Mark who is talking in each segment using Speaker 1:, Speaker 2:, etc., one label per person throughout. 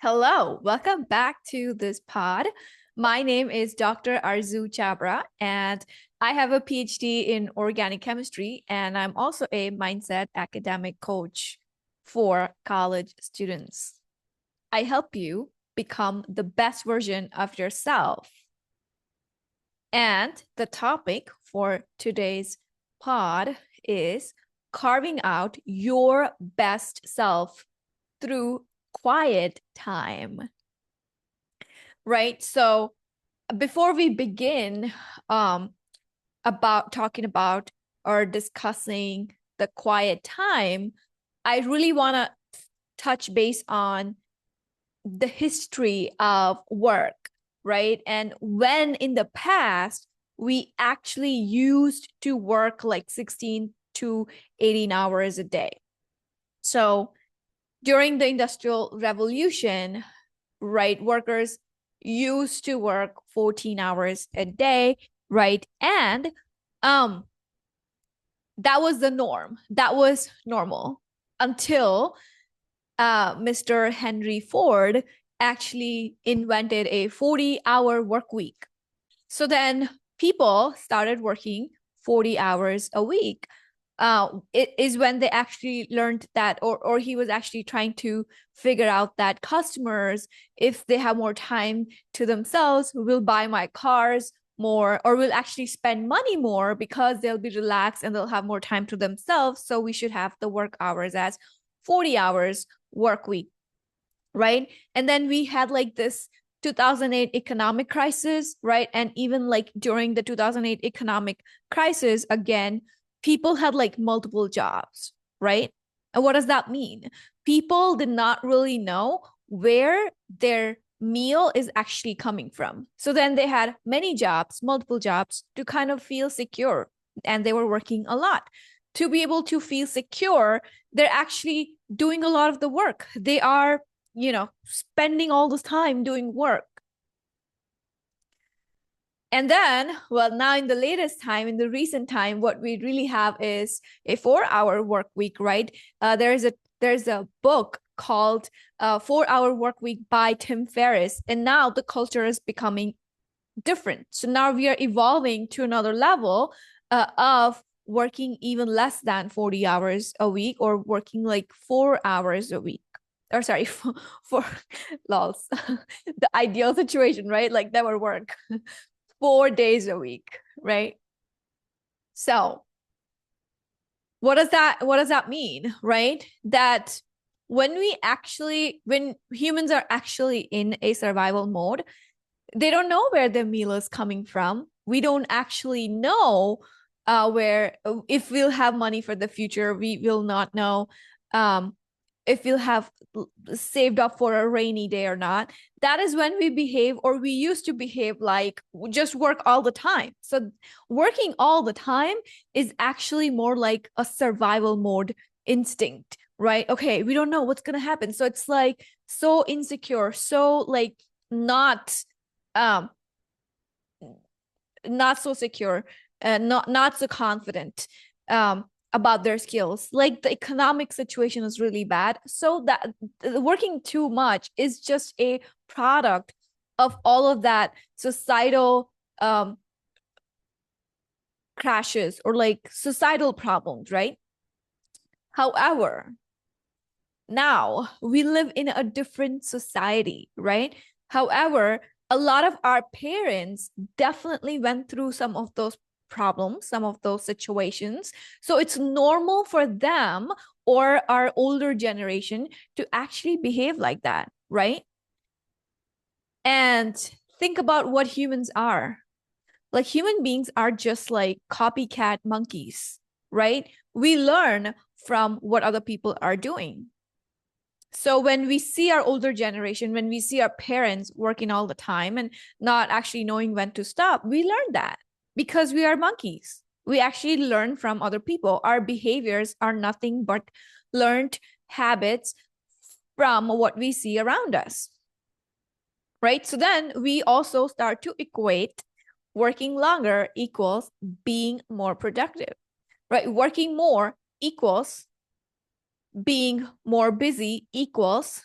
Speaker 1: Hello, welcome back to this pod. My name is Dr. Arzu Chabra, and I have a PhD in organic chemistry, and I'm also a mindset academic coach for college students. I help you become the best version of yourself. And the topic for today's pod is carving out your best self through quiet time. Right? So before we begin about talking about or discussing the quiet time, I really want to touch base on the history of work, right? And when in the past we actually used to work like 16 to 18 hours a day. So during the Industrial Revolution, right, workers used to work 14 hours a day, right? And that was the norm. That was normal until Mr. Henry Ford actually invented a 40-hour work week. So then people started working 40 hours a week. It is when they actually learned that, or he was actually trying to figure out that customers, if they have more time to themselves, will buy my cars more, or will actually spend money more because they'll be relaxed and they'll have more time to themselves. So we should have the work hours as 40 hours work week, right? And then we had like this 2008 economic crisis, right? And even like during the 2008 economic crisis, again, people had like multiple jobs, right? And what does that mean? People did not really know where their meal is actually coming from. So then they had many jobs, multiple jobs to kind of feel secure, and they were working a lot. To be able to feel secure, they're actually doing a lot of the work. They are, spending all this time doing work. And then, well, now in the latest time, in the recent time, what we really have is a 4-hour work week, right? There's a book called 4-Hour Work Week by Tim Ferriss, and now the culture is becoming different. So now we are evolving to another level of working even less than 40 hours a week, or working like 4 hours a week. Or sorry, for lols, the ideal situation, right? Like never work 4 days a week, right? So what does that mean, right? That when humans are actually in a survival mode, they don't know where their meal is coming from. We don't actually know where, if we'll have money for the future. We will not know if we'll have saved up for a rainy day or not. That is when we behave, or we used to behave, like just work all the time. So working all the time is actually more like a survival mode instinct, right? Okay, we don't know what's going to happen. So it's like so insecure, so like not um not so secure, not so confident about their skills. Like the economic situation is really bad, so that working too much is just a product of all of that societal crashes, or like societal problems, right? However, now we live in a different society, right? However, a lot of our parents definitely went through some of those problems, some of those situations. So it's normal for them, or our older generation, to actually behave like that, right? And think about what humans are. Like human beings are just like copycat monkeys, right? We learn from what other people are doing. So when we see our older generation, when we see our parents working all the time and not actually knowing when to stop, we learn that because we are monkeys. We actually learn from other people. Our behaviors are nothing but learned habits from what we see around us, right? So then we also start to equate working longer equals being more productive, right? Working more equals being more busy equals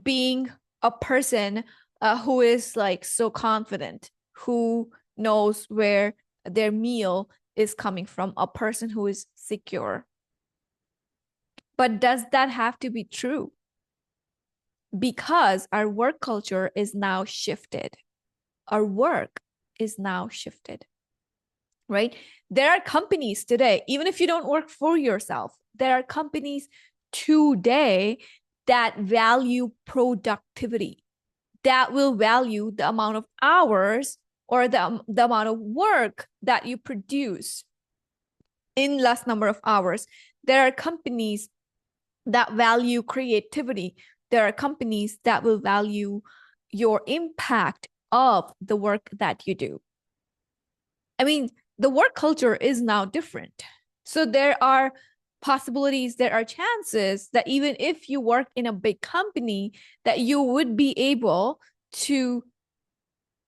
Speaker 1: being a person who is like so confident, who knows where their meal is coming from, a person who is secure. But does that have to be true? Because our work culture is now shifted. Our work is now shifted, right? There are companies today, even if you don't work for yourself, there are companies today that value productivity, that will value the amount of hours or the amount of work that you produce in less number of hours. There are companies that value creativity. There are companies that will value your impact of the work that you do. I mean, the work culture is now different. So there are possibilities, there are chances that even if you work in a big company, that you would be able to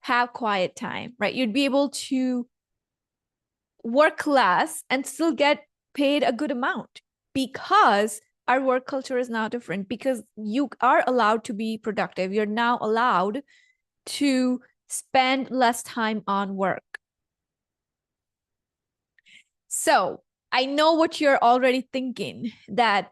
Speaker 1: have quiet time, right? You'd be able to work less and still get paid a good amount, because our work culture is now different, because you are allowed to be productive. You're now allowed to spend less time on work. So I know what you're already thinking, that,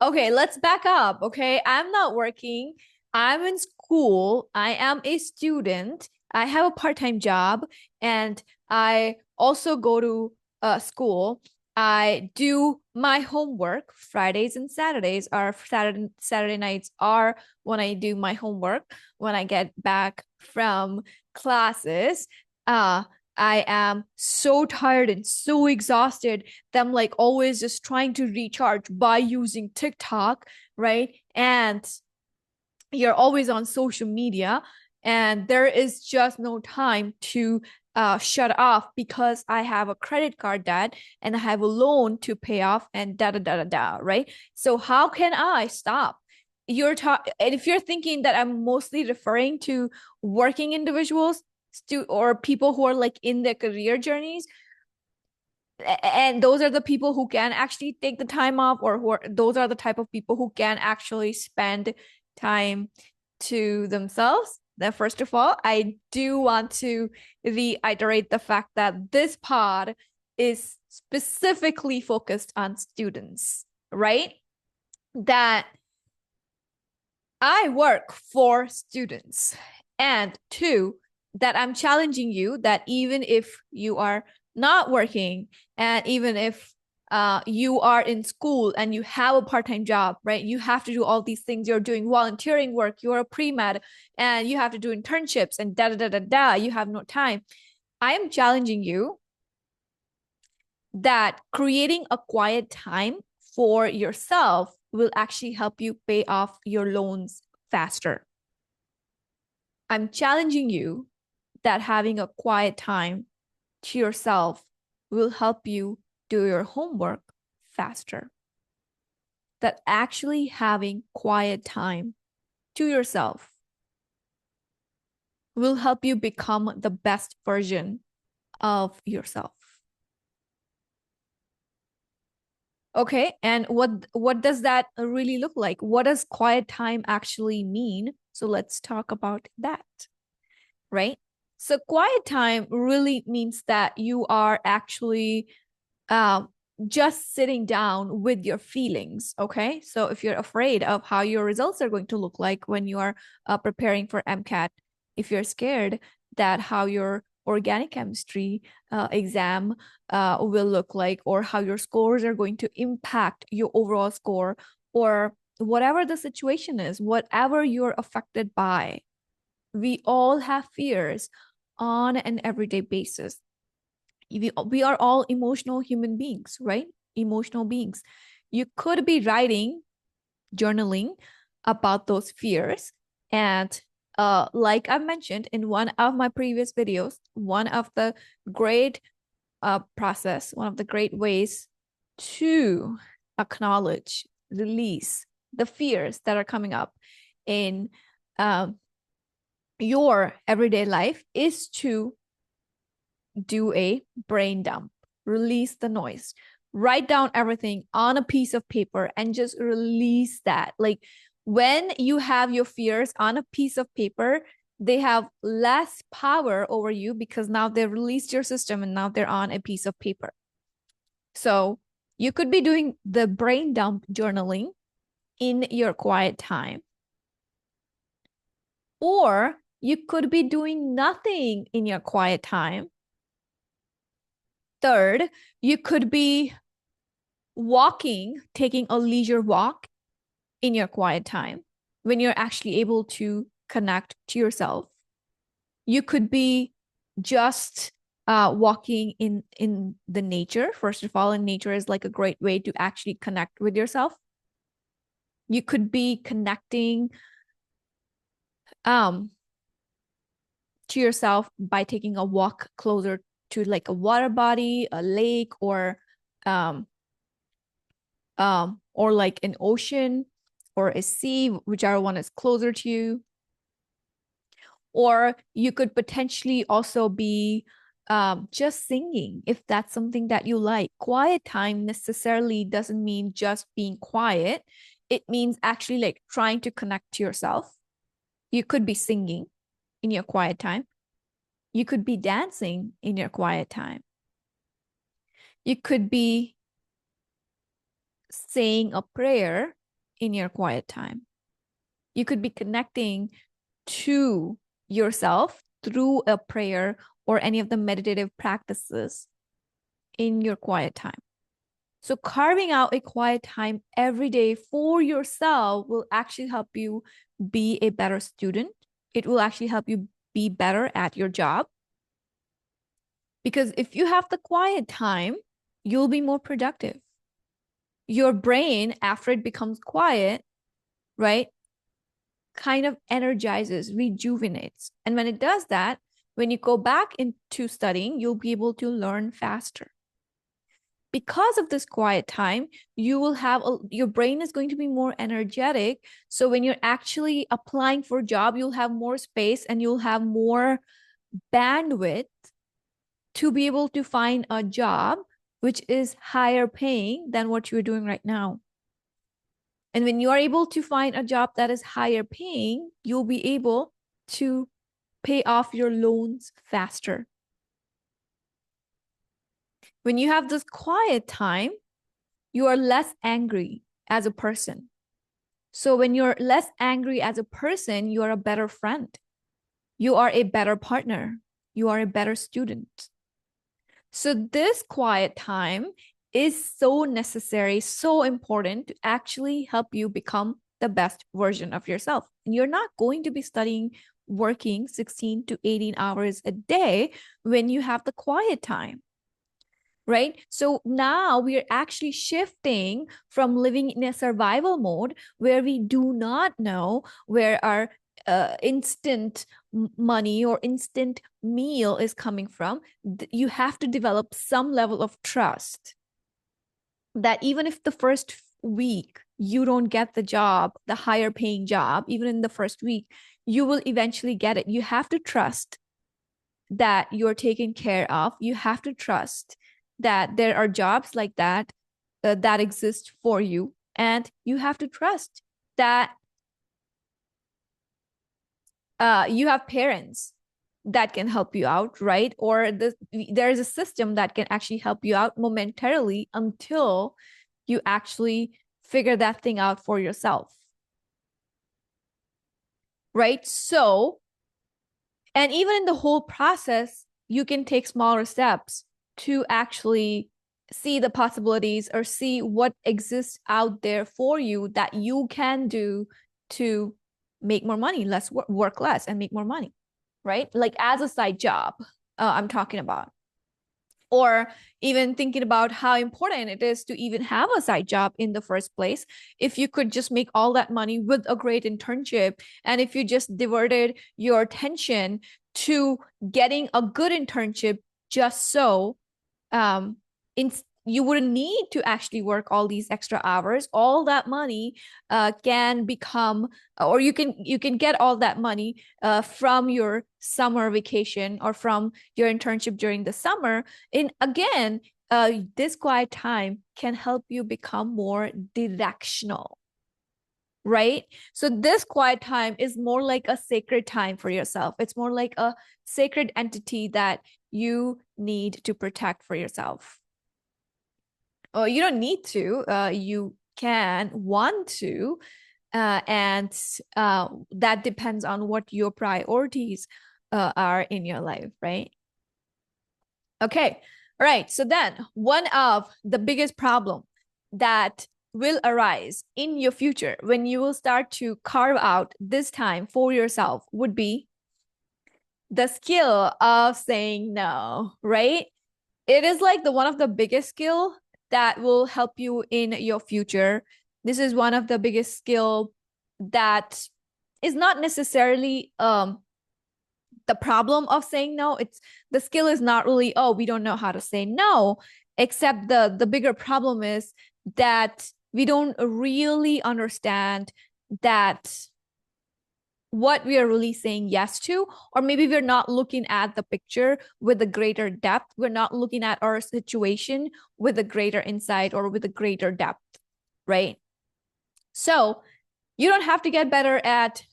Speaker 1: okay, let's back up. Okay, I'm not working. I'm in school. I am a student. I have a part-time job, and I also go to school. I do my homework. Fridays and Saturdays are Saturday nights are when I do my homework when I get back from classes. I am so tired and so exhausted that I'm like always just trying to recharge by using TikTok, right? And you're always on social media, and there is just no time to shut off, because I have a credit card debt and I have a loan to pay off, and da da da da da, right? So how can I stop? And if you're thinking that I'm mostly referring to working individuals, or people who are like in their career journeys, and those are the people who can actually take the time off, or those are the type of people who can actually spend time to themselves, then first of all, I do want to reiterate the fact that this pod is specifically focused on students, right? That I work for students. And two, that I'm challenging you that even if you are not working, and even if you are in school and you have a part-time job, right? You have to do all these things. You're doing volunteering work, you're a pre-med, and you have to do internships and da da da da da. You have no time. I am challenging you that creating a quiet time for yourself will actually help you pay off your loans faster. I'm challenging you that having a quiet time to yourself will help you do your homework faster. That actually having quiet time to yourself will help you become the best version of yourself. Okay, and what does that really look like? What does quiet time actually mean? So let's talk about that, right? So quiet time really means that you are actually just sitting down with your feelings, okay? So if you're afraid of how your results are going to look like when you are preparing for MCAT, if you're scared that how your organic chemistry exam will look like, or how your scores are going to impact your overall score, or whatever the situation is, whatever you're affected by, we all have fears on an everyday basis. We are all emotional human beings, right? Emotional beings. You could be writing, journaling about those fears. And like I mentioned in one of my previous videos, one of the great one of the great ways to acknowledge, release the fears that are coming up in your everyday life is to do a brain dump, release the noise, write down everything on a piece of paper and just release that. Like When you have your fears on a piece of paper, they have less power over you because now they've released your system and now they're on a piece of paper. So you could be doing the brain dump journaling in your quiet time, or you could be doing nothing in your quiet time. Third, you could be walking, taking a leisure walk in your quiet time when you're actually able to connect to yourself. You could be just walking in the nature. First of all, and nature is like a great way to actually connect with yourself. You could be connecting to yourself by taking a walk closer to like a water body, a lake, or like an ocean or a sea, whichever one is closer to you. Or you could potentially also be just singing if that's something that you like. Quiet time necessarily doesn't mean just being quiet. It means actually like trying to connect to yourself. You could be singing in your quiet time. You could be dancing in your quiet time. You could be saying a prayer in your quiet time. You could be connecting to yourself through a prayer or any of the meditative practices in your quiet time. So carving out a quiet time every day for yourself will actually help you be a better student. It will actually help you be better at your job. Because if you have the quiet time, you'll be more productive. Your brain, after it becomes quiet, right, kind of energizes, rejuvenates. And when it does that, when you go back into studying, you'll be able to learn faster. Because of this quiet time, you will have your brain is going to be more energetic. So when you're actually applying for a job, you'll have more space and you'll have more bandwidth to be able to find a job which is higher paying than what you're doing right now. And when you are able to find a job that is higher paying, you'll be able to pay off your loans faster. When you have this quiet time, you are less angry as a person. So when you're less angry as a person, you are a better friend. You are a better partner. You are a better student. So this quiet time is so necessary, so important to actually help you become the best version of yourself. And you're not going to be studying, working 16 to 18 hours a day when you have the quiet time, right? So now we are actually shifting from living in a survival mode where we do not know where our instant money or instant meal is coming from. You have to develop some level of trust that even if the first week you don't get the job, the higher paying job, even in the first week, you will eventually get it. You have to trust that you're taken care of. You have to trust that there are jobs like that that exist for you. And you have to trust that you have parents that can help you out, right? Or there's a system that can actually help you out momentarily until you actually figure that thing out for yourself, right? So, and even in the whole process, you can take smaller steps to actually see the possibilities or see what exists out there for you that you can do to make more money, work less and make more money, right? Like as a side job, I'm talking about. Or even thinking about how important it is to even have a side job in the first place. If you could just make all that money with a great internship, and if you just diverted your attention to getting a good internship just so you wouldn't need to actually work all these extra hours. All that money can become, or you can get all that money from your summer vacation or from your internship during the summer. And again, this quiet time can help you become more directional, right? So this quiet time is more like a sacred time for yourself. It's more like a sacred entity that you need to protect for yourself. Oh, you don't need to. You can want to, and that depends on what your priorities are in your life, right? Okay. All right. So then one of the biggest problem that will arise in your future when you will start to carve out this time for yourself would be the skill of saying no, right? It is like the one of the biggest skill that will help you in your future. This is one of the biggest skill that is not necessarily the problem of saying no. It's the skill is not really, oh, we don't know how to say no, except the bigger problem is that we don't really understand that what we are really saying yes to, or maybe we're not looking at the picture with a greater depth. We're not looking at our situation with a greater insight or with a greater depth, right? So you don't have to get better at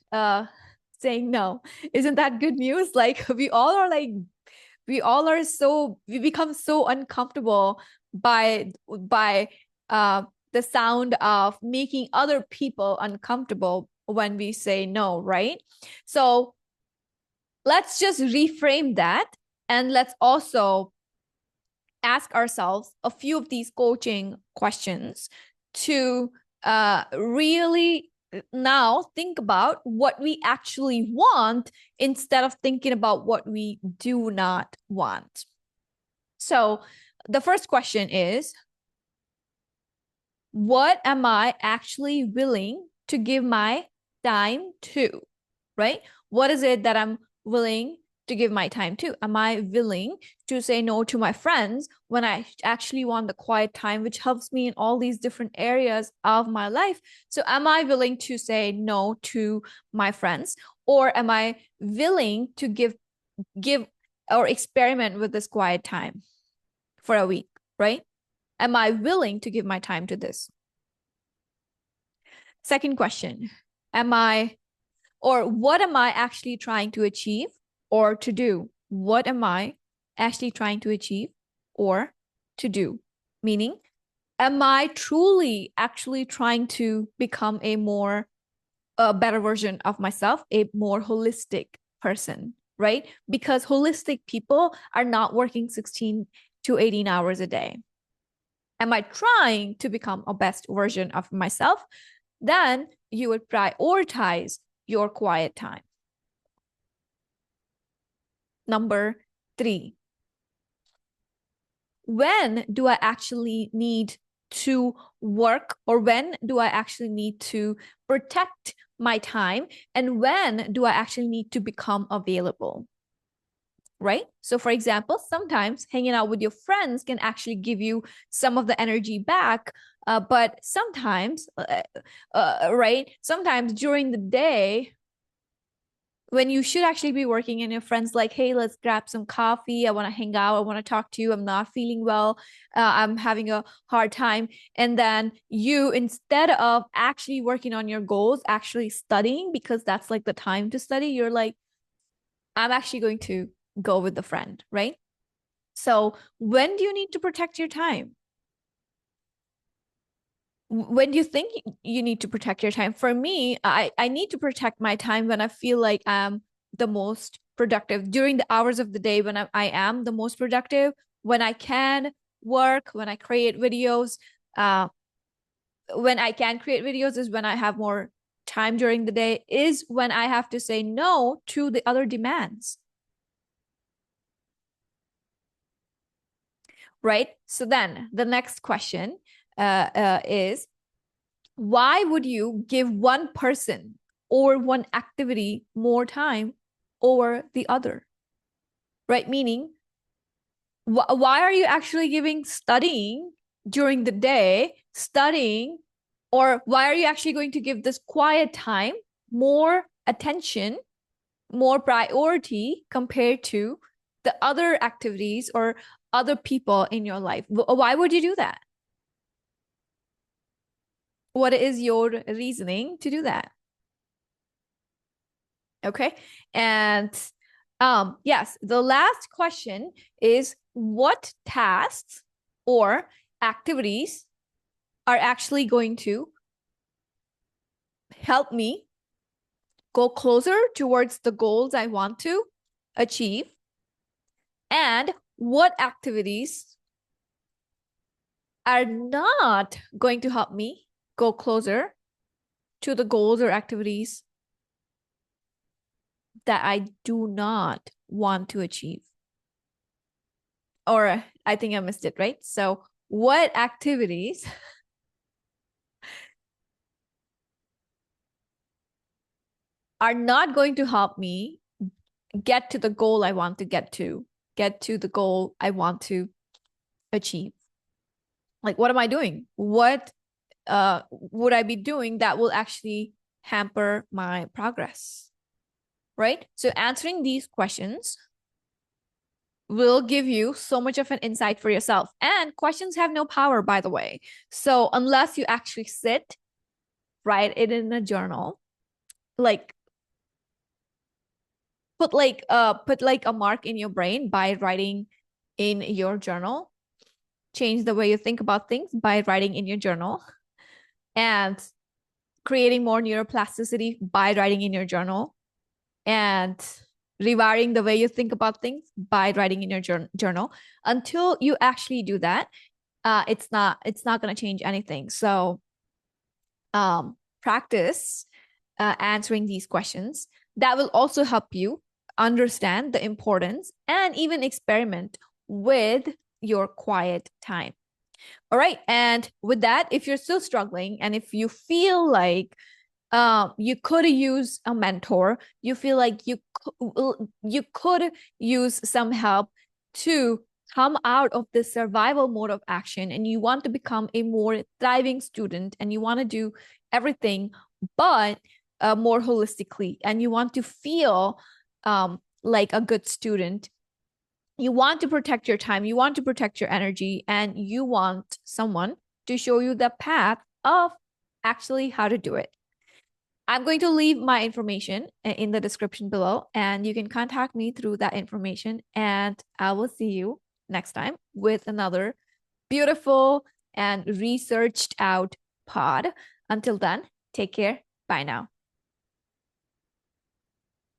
Speaker 1: saying no. Isn't that good news? Like we become so uncomfortable by the sound of making other people uncomfortable when we say no, right? So let's just reframe that, and let's also ask ourselves a few of these coaching questions to really now think about what we actually want instead of thinking about what we do not want. So the first question is, what am I actually willing to give my time to, right? What is it that I'm willing to give my time to? Am I willing to say no to my friends when I actually want the quiet time, which helps me in all these different areas of my life? So am I willing to say no to my friends, or am I willing to give or experiment with this quiet time for a week, right? Am I willing to give my time to this? Second question, what am I actually trying to achieve or to do? What am I actually trying to achieve or to do? Meaning, am I truly actually trying to become a better version of myself, a more holistic person, right? Because holistic people are not working 16 to 18 hours a day. Am I trying to become a best version of myself? Then you would prioritize your quiet time. Number 3, when do I actually need to work, or when do I actually need to protect my time, and when do I actually need to become available? Right? So for example, sometimes hanging out with your friends can actually give you some of the energy back, but sometimes, right? Sometimes during the day, when you should actually be working and your friends like, hey, let's grab some coffee, I want to hang out, I want to talk to you, I'm not feeling well, I'm having a hard time, and then you, instead of actually working on your goals, actually studying, because that's like the time to study, you're like, I'm actually going to go with the friend, right? So when do you need to protect your time? When do you think you need to protect your time? For me, I need to protect my time when I feel like I'm the most productive, during the hours of the day when I am the most productive, when I can work, when I create videos. When I can create videos is when I have more time during the day, is when I have to say no to the other demands. Right? So then the next question is, why would you give one person or one activity more time over the other? Right? Meaning, why are you actually giving studying during the day, or why are you actually going to give this quiet time more attention, more priority compared to the other activities or other people in your life? Why would you do that? What is your reasoning to do that? Okay. And yes, the last question is what tasks or activities are actually going to help me go closer towards the goals I want to achieve? And what activities are not going to help me go closer to the goals or activities that I do not want to achieve? Or I think I missed it, right? So, what activities are not going to help me get to the goal I want to get to the goal I want to achieve? Like, what am I doing? What would I be doing that will actually hamper my progress? Right? So, answering these questions will give you so much of an insight for yourself. And questions have no power, by the way. So, unless you actually sit, write it in a journal, like put like a mark in your brain by writing in your journal. Change the way you think about things by writing in your journal, and creating more neuroplasticity by writing in your journal, and rewiring the way you think about things by writing in your journal. Until you actually do that, it's not going to change anything. So practice answering these questions. That will also help you understand the importance and even experiment with your quiet time. All right. And with that, if you're still struggling and if you feel like you could use a mentor, you feel like you could use some help to come out of this survival mode of action, and you want to become a more thriving student, and you want to do everything but more holistically, and you want to feel like a good student, you want to protect your time, you want to protect your energy, and you want someone to show you the path of actually how to do it. I'm going to leave my information in the description below, and you can contact me through that information. And I will see you next time with another beautiful and researched out pod. Until then, take care. Bye now.